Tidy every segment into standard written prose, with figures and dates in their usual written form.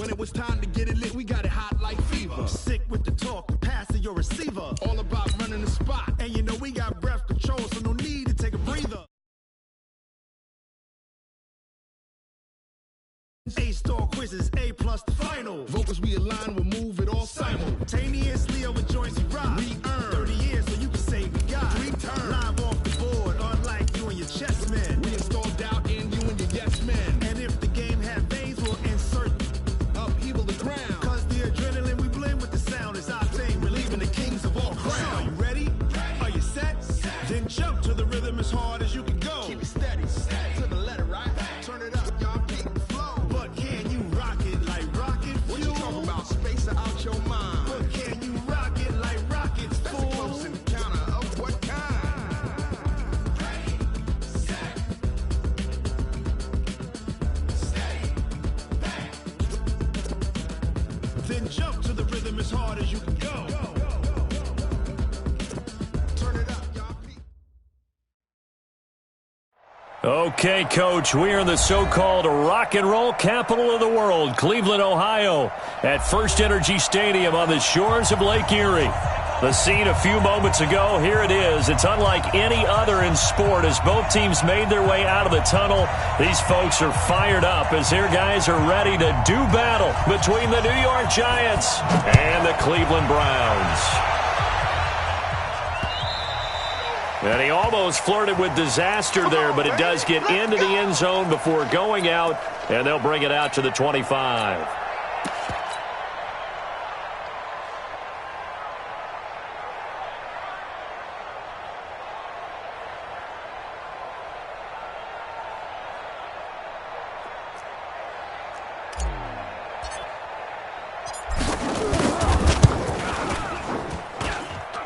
When it was time to get it lit, we got it hot like fever. I'm sick with the talk, the pass to your receiver. All about running the spot. And you know we got breath control, so no need to take a breather. A-star quizzes, A+ the final. Vocals we align, we'll move it all simultaneously over joints we rock. We earn 30 years so you can say we got 3 turns. Live off the board, unlike you and your chess men. We install doubt in you and your yes men. And if the game had veins, we'll insert upheaval the ground. Cause the adrenaline we blend with the sound is our thing, relieving the kings of all crowns. Are you ready? Are you set? Then jump to the rhythm as hard as you can go. Keep it steady, to the letter, right? Turn it up, y'all, keep the flow. But can you rock it like rocket fuel? What you talking about? Space out your mind. But can you rock it like rockets, That's fool? a close encounter of what kind? Ready, set, steady, back. Then jump to the rhythm as hard as you can go. Turn it up, y'all. Okay, Coach, we are in the so-called rock and roll capital of the world, Cleveland, Ohio, at First Energy Stadium on the shores of Lake Erie. The scene a few moments ago, here it is. It's unlike any other in sport as both teams made their way out of the tunnel. These folks are fired up as their guys are ready to do battle between the New York Giants and the Cleveland Browns. And he almost flirted with disaster there, but it does get into the end zone before going out, and they'll bring it out to the 25.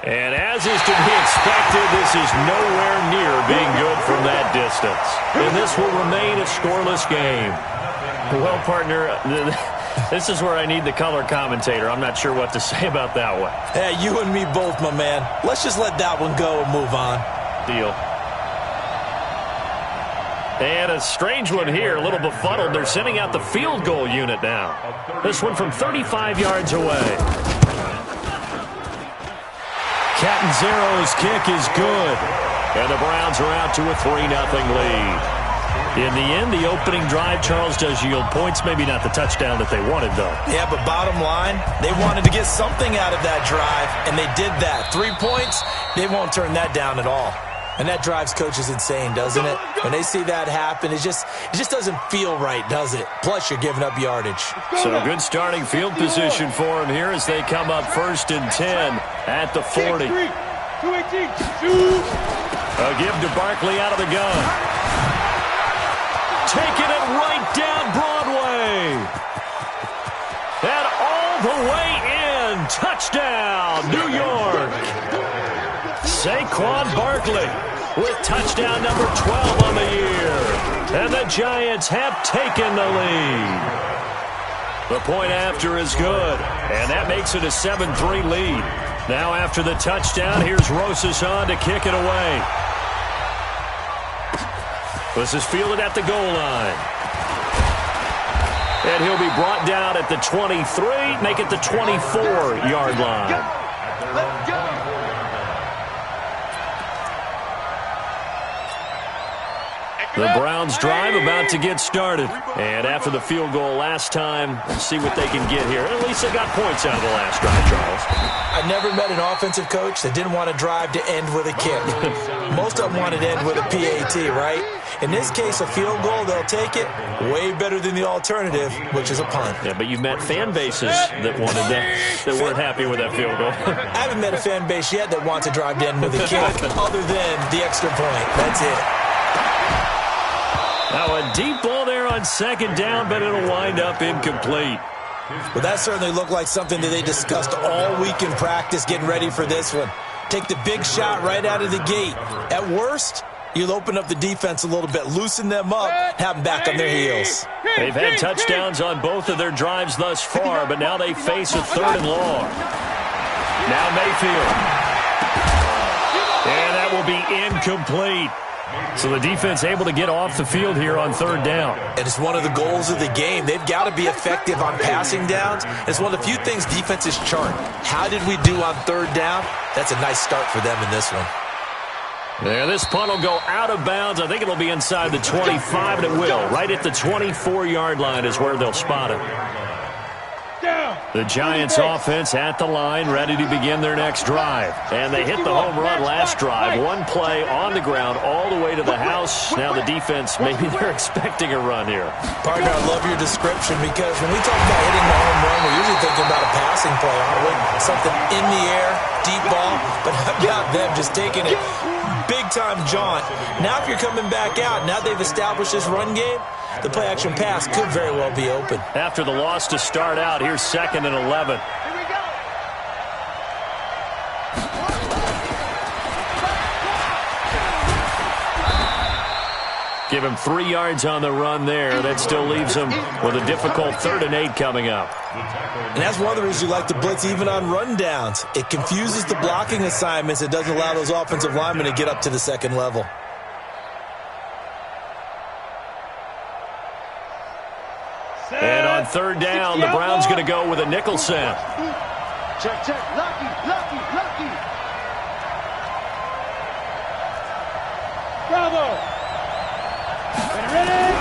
And as is to be expected, this is nowhere near being good from that distance. And this will remain a scoreless game. Well, partner, this is where I need the color commentator. I'm not sure what to say about that one. Hey, you and me both, my man. Let's just let that one go and move on. Deal. And a strange one here, a little befuddled. They're sending out the field goal unit now. This one from 35 yards away. Catanzaro's kick is good. And the Browns are out to a 3-0 lead. In the end, the opening drive, Charles, does yield points. Maybe not the touchdown that they wanted, though. Yeah, but bottom line, they wanted to get something out of that drive, and they did that. 3 points, they won't turn that down at all. And that drives coaches insane, doesn't it? When they see that happen, it just doesn't feel right, does it? Plus, you're giving up yardage. So good starting field position for them here as they come up 1st and 10 at the 40. A give to Barkley out of the gun. Taking it right down Broadway. And all the way in. Touchdown, New York. Saquon Barkley with touchdown number 12 on the year. And the Giants have taken the lead. The point after is good, and that makes it a 7-3 lead. Now after the touchdown, here's Rosas on to kick it away. This is fielded at the goal line. And he'll be brought down at the 23, make it the 24-yard line. Let's go. The Browns drive about to get started. And after the field goal last time, let's see what they can get here. At least they got points out of the last drive, Charles. I never met an offensive coach that didn't want to drive to end with a kick. Most of them wanted to end with a PAT, right? In this case, a field goal, they'll take it. Way better than the alternative, which is a punt. Yeah, but you met fan bases that wanted that weren't happy with that field goal. I haven't met a fan base yet that wants to drive to end with a kick other than the extra point. That's it. Now a deep ball there on 2nd down, but it'll wind up incomplete. Well, that certainly looked like something that they discussed all week in practice getting ready for this one. Take the big shot right out of the gate. At worst, you'll open up the defense a little bit, loosen them up, have them back on their heels. They've had touchdowns on both of their drives thus far, but now they face a 3rd and long. Now Mayfield. And that will be incomplete. So the defense able to get off the field here on third down. And it's one of the goals of the game. They've got to be effective on passing downs. It's one of the few things defenses chart. How did we do on third down? That's a nice start for them in this one. Yeah, this punt will go out of bounds. I think it'll be inside the 25, and it will. Right at the 24-yard line is where they'll spot it. The Giants offense at the line, ready to begin their next drive. And they hit the home run last drive. One play on the ground all the way to the house. Now the defense, maybe they're expecting a run here. Partner, I love your description because when we talk about hitting the home run, we're usually thinking about a passing play, aren't we? Something in the air, deep ball. But how about them just taking it big-time jaunt? Now if you're coming back out, now they've established this run game, the play-action pass could very well be open. After the loss to start out, here's 2nd and 11. Give him 3 yards on the run there. That still leaves him with a difficult 3rd and 8 coming up. And that's one of the reasons you like to blitz even on rundowns. It confuses the blocking assignments. It doesn't allow those offensive linemen to get up to the second level. And on 3rd down, the Browns going to go with a nickel set. Check. Lucky. Bravo. Ready.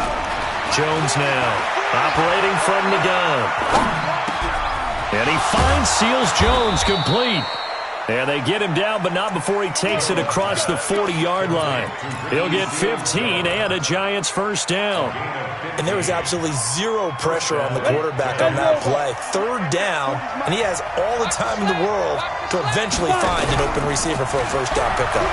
Jones now operating from the gun. And he finds Seals Jones complete. And they get him down, but not before he takes it across the 40-yard line. He'll get 15 and a Giants first down. And there was absolutely zero pressure on the quarterback on that play. 3rd down, and he has all the time in the world to eventually find an open receiver for a first down pickup.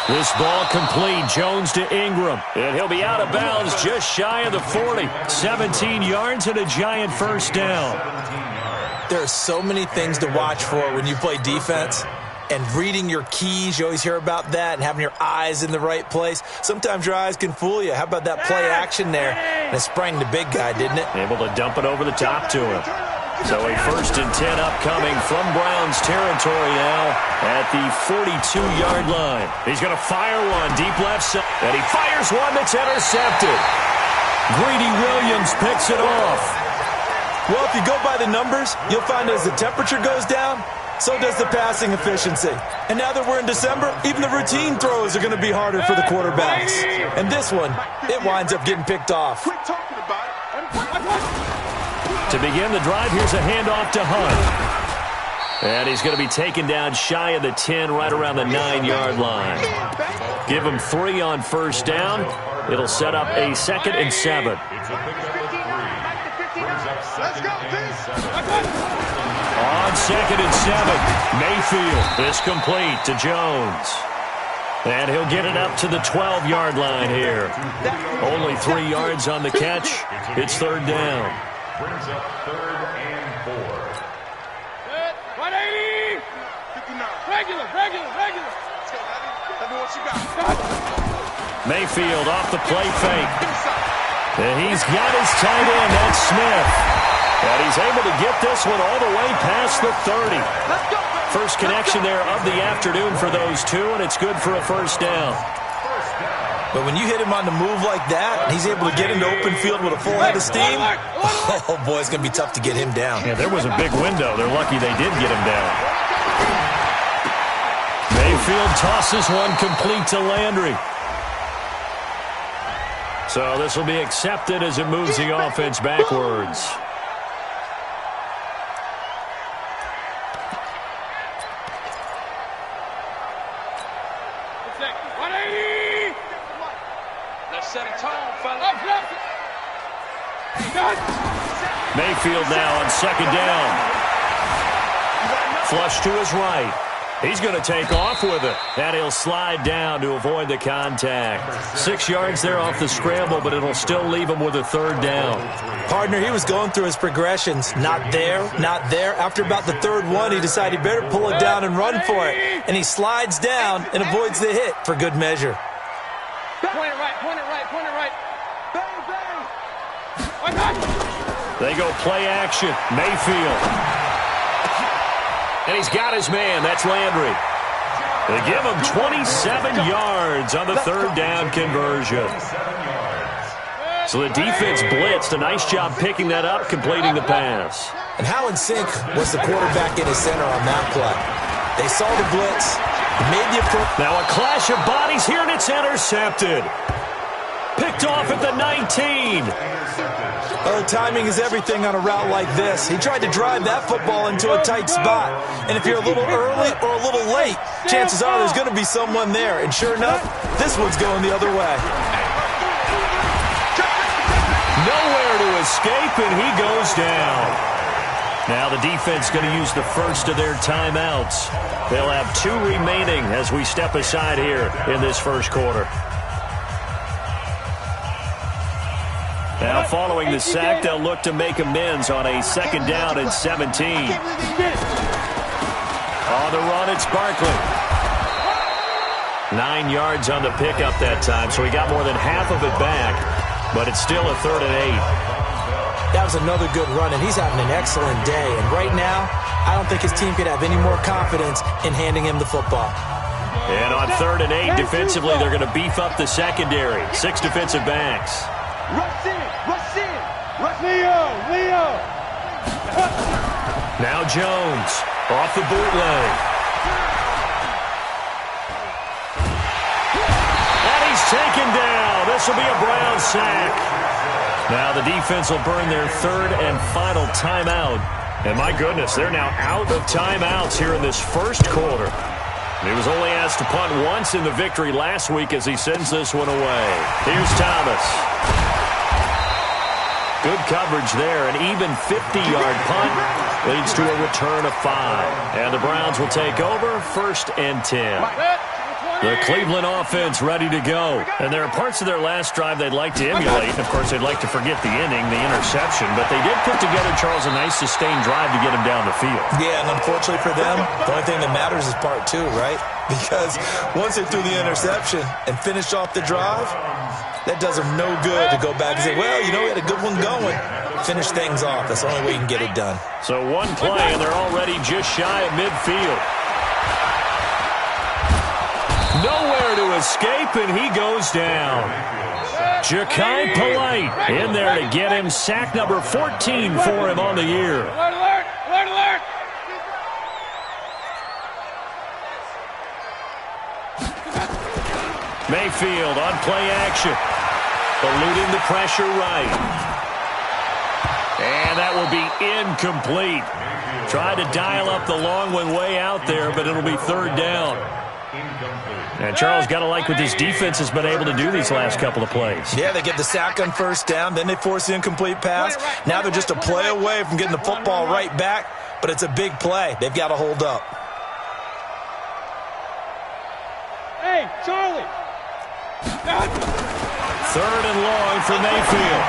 This ball complete. Jones to Ingram. And he'll be out of bounds just shy of the 40. 17 yards and a Giant first down. There are so many things to watch for when you play defense. And reading your keys, you always hear about that, and having your eyes in the right place. Sometimes your eyes can fool you. How about that play action there? And it sprang the big guy, didn't it? Able to dump it over the top to him. So a 1st and 10 upcoming from Browns territory now at the 42-yard line. He's going to fire one deep left side, and he fires one that's intercepted. Greedy Williams picks it off. Well, if you go by the numbers, you'll find as the temperature goes down, so does the passing efficiency. And now that we're in December, even the routine throws are going to be harder for the quarterbacks. And this one, it winds up getting picked off. Quit talking about it. To begin the drive, here's a handoff to Hunt. And he's going to be taken down shy of the 10, right around the 9-yard line. Give him 3 on first down. It'll set up a 2nd and 7. Let's go, Vince. On 2nd and 7, Mayfield is complete to Jones. And he'll get it up to the 12-yard line here. Only 3 yards on the catch. It's 3rd down. Brings up 3rd and 4. 180. 59. Regular. Let's go, Daddy. Tell me what you got. Mayfield off the play fake. And he's got his tight end, that's Smith. And he's able to get this one all the way past the 30. First connection there of the afternoon for those two, and it's good for a first down. But when you hit him on the move like that, and he's able to get into open field with a full head of steam, oh, boy, it's going to be tough to get him down. Yeah, there was a big window. They're lucky they did get him down. Mayfield tosses one complete to Landry. So this will be accepted as it moves the offense backwards. Mayfield now on 2nd down. Flush to his right. He's going to take off with it. And he'll slide down to avoid the contact. 6 yards there off the scramble, but it'll still leave him with a 3rd down. Partner, he was going through his progressions. Not there, not there. After about the 3rd one, he decided he better pull it down and run for it. And he slides down and avoids the hit for good measure. Point it right. They go play action. Mayfield. And he's got his man. That's Landry. They give him 27 yards on the third down conversion. So the defense blitzed. A nice job picking that up, completing the pass. And how in sync was the quarterback in his center on that play? They saw the blitz, made the approach. Now a clash of bodies here, and it's intercepted. Picked off at the 19. Oh, timing is everything on a route like this. He tried to drive that football into a tight spot. And if you're a little early or a little late, chances are there's going to be someone there. And sure enough, this one's going the other way. Nowhere to escape, and he goes down. Now the defense going to use the first of their timeouts. They'll have 2 remaining as we step aside here in this first quarter. Now following the sack, they'll look to make amends on a 2nd down and 17. On the run, it's Barkley. 9 yards on the pickup that time, so he got more than half of it back, but it's still a 3rd and 8. That was another good run, and he's having an excellent day. And right now, I don't think his team could have any more confidence in handing him the football. And on 3rd and 8, defensively, they're going to beef up the secondary. 6 defensive backs. Rush in! Rush in! Rush Leo! Now Jones off the bootleg. And he's taken down. This will be a Brown sack. Now the defense will burn their 3rd and final timeout. And my goodness, they're now out of timeouts here in this first quarter. He was only asked to punt once in the victory last week as he sends this one away. Here's Thomas. Good coverage there. An even 50-yard punt leads to a return of 5. And the Browns will take over 1st and 10. The Cleveland offense ready to go. And there are parts of their last drive they'd like to emulate. Of course, they'd like to forget the inning, the interception. But they did put together, Charles, a nice sustained drive to get him down the field. Yeah, and unfortunately for them, the only thing that matters is part 2, right? Because once they threw the interception and finished off the drive, that does them no good to go back and say, well, you know, we had a good one going. Finish things off. That's the only way you can get it done. So one play, and they're already just shy of midfield. Nowhere to escape, and he goes down. Ja'Kai Polite in there to get him sack number 14 for him on the year. Alert, alert! Alert, alert! Mayfield on play action. Eluding the pressure right. And that will be incomplete. Tried to dial up the long one way out there, but it'll be 3rd down. And Charles, got to like what this defense has been able to do these last couple of plays. Yeah, they get the sack on 1st down, then they force the incomplete pass. Now they're just a play away from getting the football right back, but it's a big play. They've got to hold up. Hey, Charlie! 3rd and long for Mayfield.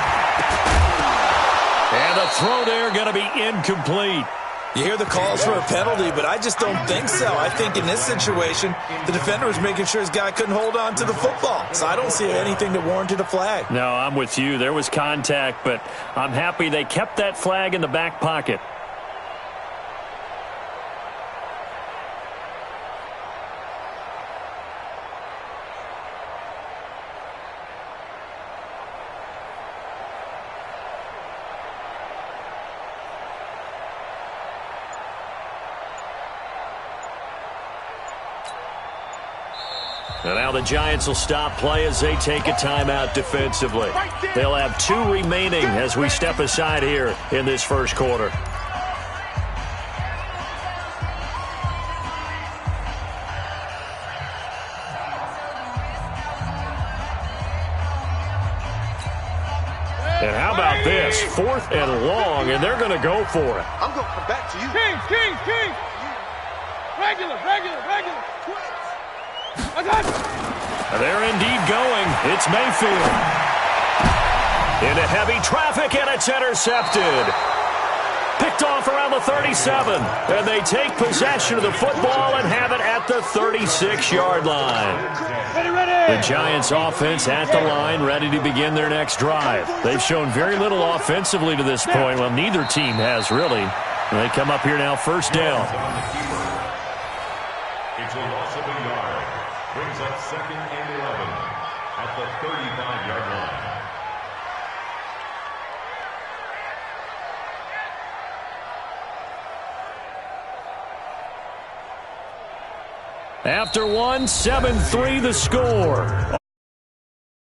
And the throw there going to be incomplete. You hear the calls for a penalty, but I just don't think so. I think in this situation, the defender was making sure his guy couldn't hold on to the football. So I don't see anything that warranted a flag. No, I'm with you. There was contact, but I'm happy they kept that flag in the back pocket. And now the Giants will stop play as they take a timeout defensively. They'll have 2 remaining as we step aside here in this first quarter. And how about this? 4th and long, and they're going to go for it. I'm going to come back to you. King! Regular! I got it! They're indeed going. It's Mayfield. Into heavy traffic, and it's intercepted. Picked off around the 37. And they take possession of the football and have it at the 36-yard line. Ready! The Giants offense at the line, ready to begin their next drive. They've shown very little offensively to this point. Well, neither team has really. And they come up here now 1st down. It's a loss of a yard. Brings up 2nd and 11 at the 35-yard line. After one, 7-3 the score.